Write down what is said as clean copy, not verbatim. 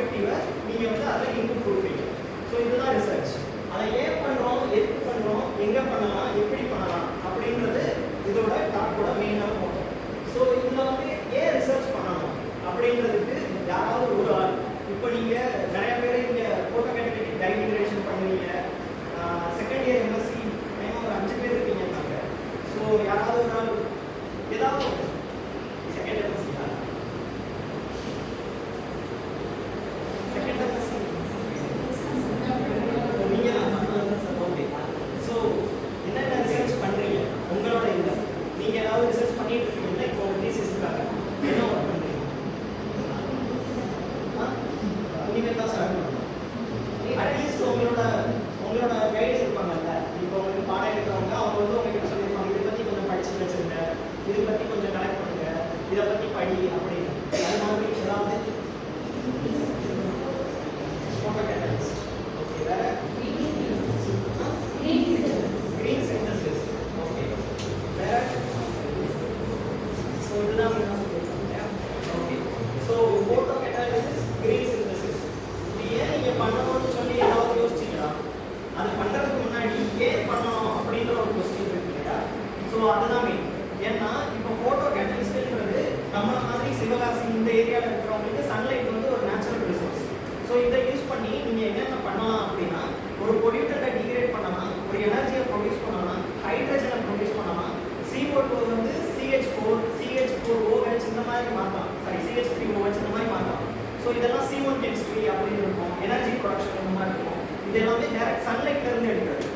பர்ஸ்பெக்டிவை நீங்கள் வந்து அதில் இன்புட் கொடுப்பீங்க. ஸோ இதுதான் ரிசர்ச். அதை ஏன் பண்ணுறோம், எதுக்கு பண்ணுறோம், எங்கே பண்ணலாம், எப்படி பண்ணலாம் அப்படின்றது இதோட டாக்கோட மெயினான நோக்கம். ஸோ இதில் வந்து ஏன் ரிசர்ச் பண்ணணும் அப்படின்றதுக்கு யாராவது ஒரு ஆள், இப்போ நீங்கள் நிறைய பேர் இங்கே ஃபோட்டோ கேட்டகரி டைகிரேஷன் பண்ணுவீங்க, செகண்ட் இயர் எம்எஸ்சி ஒரு 5 பேர் இருக்கீங்கன்னாங்க. ஸோ யாராவது ஒரு ஆள் ஏதாவது செகண்ட் எம்எஸ்சி உங்களோட கைட்ஸ் இருப்பாங்கல்ல, இப்போ உங்களுக்கு பாடம் எடுக்கிறவங்க அவங்க வந்து உங்களுக்கு சொல்லியிருப்பாங்க, இதை பற்றி கொஞ்சம் படிச்சு வச்சுருங்க, இதை பற்றி கொஞ்சம் கனெக்ட் பண்ணுங்க, இதை பற்றி படி அப்படின்னு. அது மாதிரி ஏதாவது ஃபோட்டோ கேட்டலிஸ்ட். ஓகே, வேற கிரீன் சிந்தசிஸ். ஓகே, வேற ஸோ இதுதான் okay. So photo catalysis, green synthesis, இது ஏன் நீங்கள் பண்ணணும்னு சொல்லி ஏதாவது யோசிச்சிங்களா? அது பண்ணுறதுக்கு முன்னாடி ஏன் பண்ணணும் அப்படின்ற ஒரு கொஸ்டின் இருக்கு இல்லையா? ஸோ அதுதான் மெயின். ஏன்னா இப்போ ஃபோட்டோ கேட்டலிஸ்ட்ன்றது நம்மள மாதிரி சிவகாசி இந்த ஏரியாவில் இருக்கிறவங்களுக்கு சன்லைட் வந்து ஒரு நேச்சுரல் ரிசோர்ஸ். ஸோ இதை யூஸ் பண்ணி நீங்கள் என்னென்ன பண்ணலாம் அப்படின்னா, ஒரு பொல்யூட்டரை டிகிரேட் பண்ணலாம், ஒரு எனர்ஜியை ப்ரொடியூஸ் பண்ணலாம், ஹைட்ரஜனை ப்ரொடியூஸ் பண்ணலாம், CO2 வந்து CH4, CH4OH இந்த மாதிரி மாற்றலாம், CH3OH இந்த மாதிரி மாற்றலாம். ஸோ இதெல்லாம் C1 கெமிஸ்ட்ரி அப்படின்னு இருக்கும், எனர்ஜி ப்ரொடக்ஷன் இந்த மாதிரி இருக்கும். இது எல்லாமே டைரக்ட் சன்லைட்ல இருந்து எடுக்கிறது.